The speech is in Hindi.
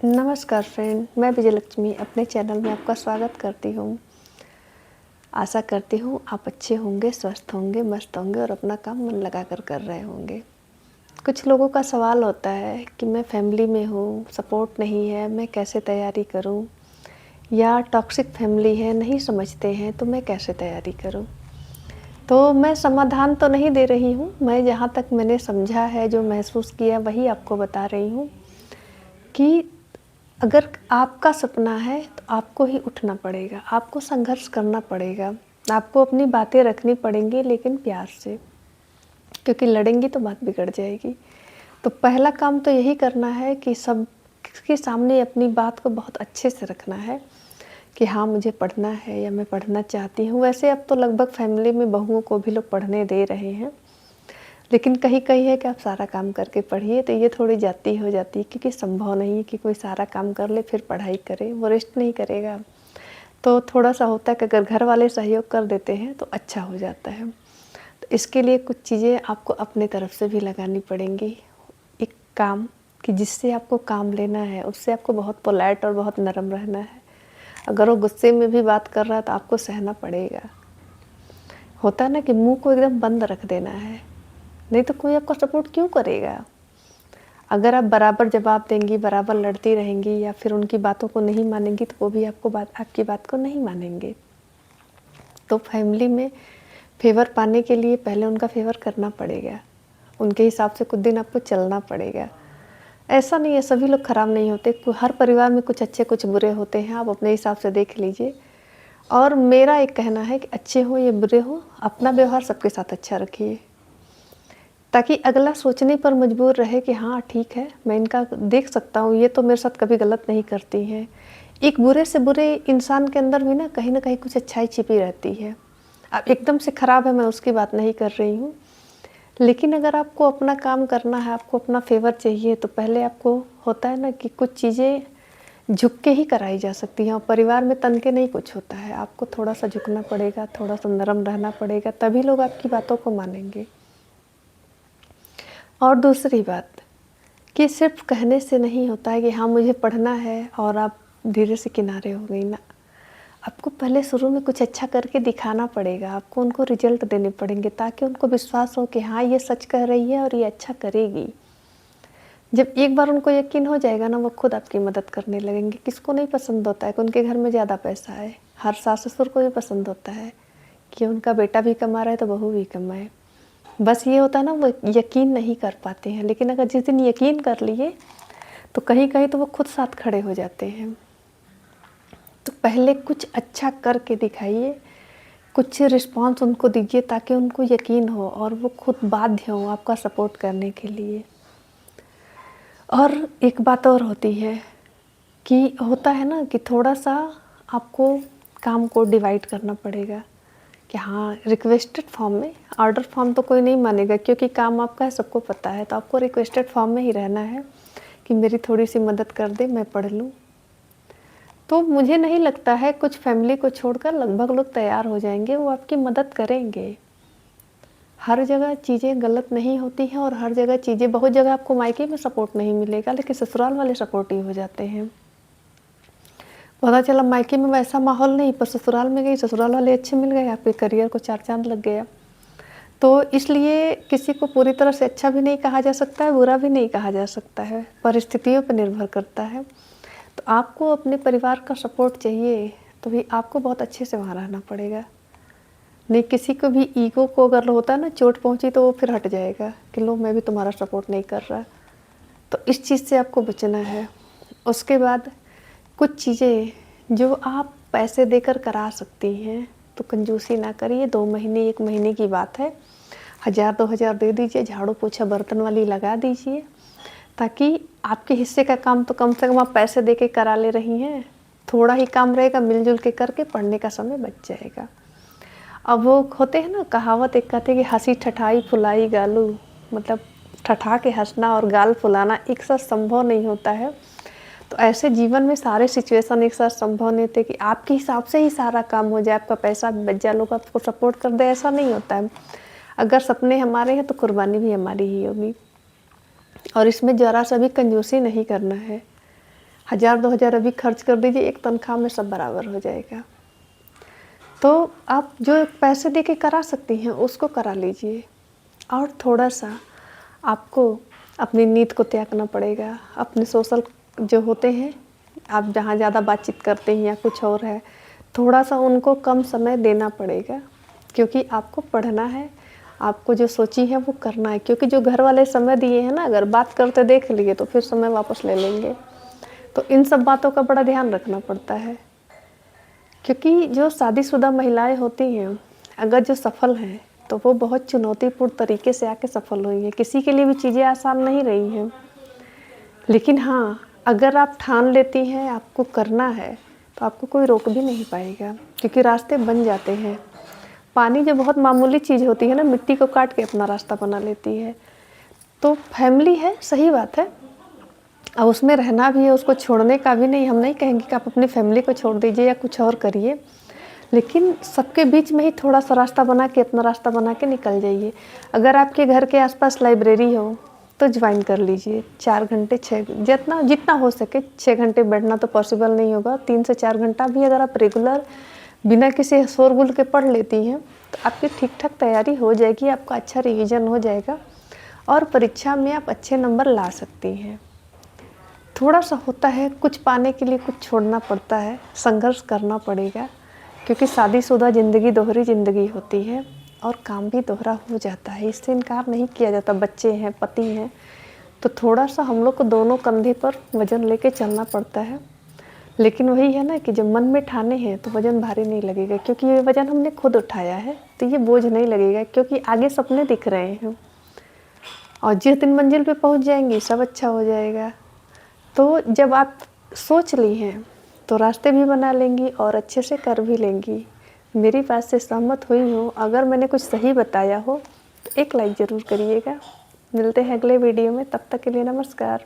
नमस्कार फ्रेंड, मैं विजयलक्ष्मी अपने चैनल में आपका स्वागत करती हूँ। आशा करती हूँ आप अच्छे होंगे, स्वस्थ होंगे, मस्त होंगे और अपना काम मन लगाकर कर रहे होंगे। कुछ लोगों का सवाल होता है कि मैं फैमिली में हूँ, सपोर्ट नहीं है, मैं कैसे तैयारी करूँ? या टॉक्सिक फैमिली है, नहीं समझते हैं, तो मैं कैसे तैयारी करूँ? तो मैं समाधान तो नहीं दे रही हूँ, मैं जहाँ तक मैंने समझा है, जो महसूस किया वही आपको बता रही हूँ कि अगर आपका सपना है तो आपको ही उठना पड़ेगा, आपको संघर्ष करना पड़ेगा, आपको अपनी बातें रखनी पड़ेंगी लेकिन प्यार से, क्योंकि लड़ेंगी तो बात बिगड़ जाएगी। तो पहला काम तो यही करना है कि सबके सामने अपनी बात को बहुत अच्छे से रखना है कि हाँ मुझे पढ़ना है या मैं पढ़ना चाहती हूँ। वैसे अब तो लगभग फैमिली में बहुओं को भी लोग पढ़ने दे रहे हैं, लेकिन कहीं-कहीं है कि आप सारा काम करके पढ़िए, तो ये थोड़ी ज़्यादती हो जाती है क्योंकि संभव नहीं है कि कोई सारा काम कर ले फिर पढ़ाई करे, वो रेस्ट नहीं करेगा। तो थोड़ा-सा होता है कि अगर घर वाले सहयोग कर देते हैं तो अच्छा हो जाता है। तो इसके लिए कुछ चीज़ें आपको अपने तरफ से भी लगानी पड़ेंगी। एक काम कि जिससे आपको काम लेना है, उससे आपको बहुत पोलाइट और बहुत नरम रहना है। अगर वो गुस्से में भी बात कर रहा है तो आपको सहना पड़ेगा। होता है ना कि मुँह को एकदम बंद रख देना है, नहीं तो कोई आपका सपोर्ट क्यों करेगा? अगर आप बराबर जवाब देंगी, बराबर लड़ती रहेंगी या फिर उनकी बातों को नहीं मानेंगी तो वो भी आपकी बात को नहीं मानेंगे। तो फैमिली में फ़ेवर पाने के लिए पहले उनका फ़ेवर करना पड़ेगा। उनके हिसाब से कुछ दिन आपको चलना पड़ेगा। ऐसा नहीं है सभी लोग खराब नहीं होते, हर परिवार में कुछ अच्छे कुछ बुरे होते हैं, आप अपने हिसाब से देख लीजिए। और मेरा एक कहना है कि अच्छे हों या बुरे हों, अपना व्यवहार सबके साथ अच्छा रखिए। ताकि अगला सोचने पर मजबूर रहे कि हाँ ठीक है, मैं इनका देख सकता हूँ, ये तो मेरे साथ कभी गलत नहीं करती हैं। एक बुरे से बुरे इंसान के अंदर भी ना कहीं कुछ अच्छाई छिपी रहती है। अब एकदम से खराब है, मैं उसकी बात नहीं कर रही हूँ। लेकिन अगर आपको अपना काम करना है, आपको अपना फ़ेवर चाहिए, तो पहले आपको होता है ना कि कुछ चीज़ें झुक के ही कराई जा सकती हैं और परिवार में तन के नहीं कुछ होता है। आपको थोड़ा-सा झुकना पड़ेगा, थोड़ा-सा नरम रहना पड़ेगा, तभी लोग आपकी बातों को मानेंगे। और दूसरी बात कि सिर्फ़ कहने से नहीं होता है कि हाँ, मुझे पढ़ना है और आप धीरे से किनारे हो गई ना। आपको पहले शुरू में कुछ अच्छा करके दिखाना पड़ेगा, आपको उनको रिज़ल्ट देने पड़ेंगे ताकि उनको विश्वास हो कि हाँ, ये सच कह रही है और ये अच्छा करेगी। जब एक बार उनको यकीन हो जाएगा ना, वो खुद आपकी मदद करने लगेंगे। किसको नहीं पसंद होता है कि उनके घर में ज़्यादा पैसा है? हर सास-ससुर को भी पसंद होता है कि उनका बेटा भी कमा रहा है तो बहू भी कमाए। बस ये होता है ना, वो यकीन नहीं कर पाते हैं, लेकिन अगर जिस दिन यकीन कर लिए तो कहीं-कहीं तो वो खुद साथ खड़े हो जाते हैं। तो पहले कुछ अच्छा करके दिखाइए, कुछ रिस्पॉन्स उनको दीजिए ताकि उनको यकीन हो और वो खुद बाध्य हों आपका सपोर्ट करने के लिए। और एक बात और होती है कि होता है ना कि थोड़ा-सा आपको काम को डिवाइड करना पड़ेगा कि हाँ, रिक्वेस्टेड फॉर्म में, ऑर्डर फॉर्म तो कोई नहीं मानेगा क्योंकि काम आपका है, सबको पता है, तो आपको रिक्वेस्टेड फॉर्म में ही रहना है कि मेरी थोड़ी-सी मदद कर दें, मैं पढ़ लूँ। तो मुझे नहीं लगता है कुछ फैमिली को छोड़कर लगभग लोग तैयार हो जाएँगे, वो आपकी मदद करेंगे। हर जगह चीज़ें गलत नहीं होती हैं और हर जगह चीज़ें बहुत जगह आपको मायके में सपोर्ट नहीं मिलेगा, लेकिन ससुराल वाले सपोर्टिव हो जाते हैं। पता चला मायके में वैसा माहौल नहीं, पर ससुराल में गई, ससुराल वाले अच्छे मिल गए, आपके करियर को चार चाँद लग गया। तो इसलिए किसी को पूरी तरह से अच्छा भी नहीं कहा जा सकता है, बुरा भी नहीं कहा जा सकता है, परिस्थितियों पर निर्भर करता है। तो आपको अपने परिवार का सपोर्ट चाहिए, तो भी आपको बहुत अच्छे से वहाँ रहना पड़ेगा। नहीं, किसी को भी ईगो को अगर होता है ना चोट पहुँची तो वो फिर हट जाएगा कि लो मैं भी तुम्हारा सपोर्ट नहीं कर रहा। तो इस चीज़ से आपको बचना है। उसके बाद कुछ चीज़ें जो आप पैसे देकर करा सकती हैं, तो कंजूसी ना करिए। 2 महीने 1 महीने की बात है, 1000-2000 दे दीजिए, झाड़ू पोछा बर्तन वाली लगा दीजिए, ताकि आपके हिस्से का काम तो कम से कम आप पैसे दे के करा ले रही हैं। थोड़ा ही काम रहेगा, मिल-जुल के करके पढ़ने का समय बच जाएगा। अब वो होते हैं ना, कहावत एक कहते हैं कि हँसी ठठाई फुलाई गालू, मतलब ठठा के हँसना और गाल फुलाना एक साथ संभव नहीं होता है। तो ऐसे जीवन में सारे सिचुएशन एक साथ संभव नहीं होते कि आपके हिसाब से ही सारा काम हो जाए, आपका पैसा भी बच जाए, लोग आपको सपोर्ट कर दे, ऐसा नहीं होता है। अगर सपने हमारे हैं तो कुर्बानी भी हमारी ही होगी और इसमें ज़रा सा भी कंजूसी नहीं करना है। 1000-2000 अभी खर्च कर दीजिए, एक तनख्वाह में सब बराबर हो जाएगा। तो आप जो पैसे दे के करा सकती हैं उसको करा लीजिए। और थोड़ा-सा आपको अपनी नींद को त्यागना पड़ेगा। अपने सोशल जो होते हैं, आप जहाँ ज़्यादा बातचीत करते हैं या कुछ और है, थोड़ा-सा उनको कम समय देना पड़ेगा, क्योंकि आपको पढ़ना है, आपको जो सोची है वो करना है। क्योंकि जो घर वाले समय दिए हैं ना, अगर बात करते देख लिए तो फिर समय वापस ले लेंगे। तो इन सब बातों का बड़ा ध्यान रखना पड़ता है। क्योंकि जो शादीशुदा महिलाएँ होती हैं, अगर जो सफल हैं, तो वो बहुत चुनौतीपूर्ण तरीके से आके सफल हुई हैं। किसी के लिए भी चीज़ें आसान नहीं रही हैं। लेकिन हाँ, अगर आप ठान लेती हैं, आपको करना है, तो आपको कोई रोक भी नहीं पाएगा, क्योंकि रास्ते बन जाते हैं। पानी जो बहुत मामूली चीज़ होती है ना, मिट्टी को काट के अपना रास्ता बना लेती है। तो फैमिली है, सही बात है। अब उसमें रहना भी है, उसको छोड़ने का भी नहीं, हम नहीं कहेंगे कि आप अपनी फैमिली को छोड़ दीजिए या कुछ और करिए। लेकिन सबके बीच में ही थोड़ा-सा रास्ता बना के, अपना रास्ता बना के निकल जाइए। अगर आपके घर के आस-पास लाइब्रेरी हो, तो जॉइन कर लीजिए। 4 घंटे 6 जितना जितना हो सके 6 घंटे बैठना तो पॉसिबल नहीं होगा। 3 से 4 घंटा भी अगर आप रेगुलर बिना किसी शोरगुल के पढ़ लेती हैं, तो आपकी ठीक-ठाक तैयारी हो जाएगी, आपका अच्छा रिवीजन हो जाएगा और परीक्षा में आप अच्छे नंबर ला सकती हैं। थोड़ा-सा होता है, कुछ पाने के लिए कुछ छोड़ना पड़ता है, संघर्ष करना पड़ेगा, क्योंकि शादीशुदा ज़िंदगी दोहरी ज़िंदगी होती है और काम भी दोहरा हो जाता है, इससे इनकार नहीं किया जाता। बच्चे हैं, पति हैं, तो थोड़ा-सा हम लोग को दोनों कंधे पर वज़न लेके चलना पड़ता है। लेकिन वही है ना कि जब मन में ठाने हैं तो वज़न भारी नहीं लगेगा, क्योंकि ये वज़न हमने खुद उठाया है, तो ये बोझ नहीं लगेगा, क्योंकि आगे सपने दिख रहे हैं और जिस दिन मंजिल पे पहुँच जाएँगी, सब अच्छा हो जाएगा। तो जब आप सोच ली हैं, तो रास्ते भी बना लेंगी और अच्छे से कर भी लेंगी। मेरी बात से सहमत हुई हो, अगर मैंने कुछ सही बताया हो, तो एक लाइक ज़रूर करिएगा। मिलते हैं अगले वीडियो में, तब तक के लिए नमस्कार।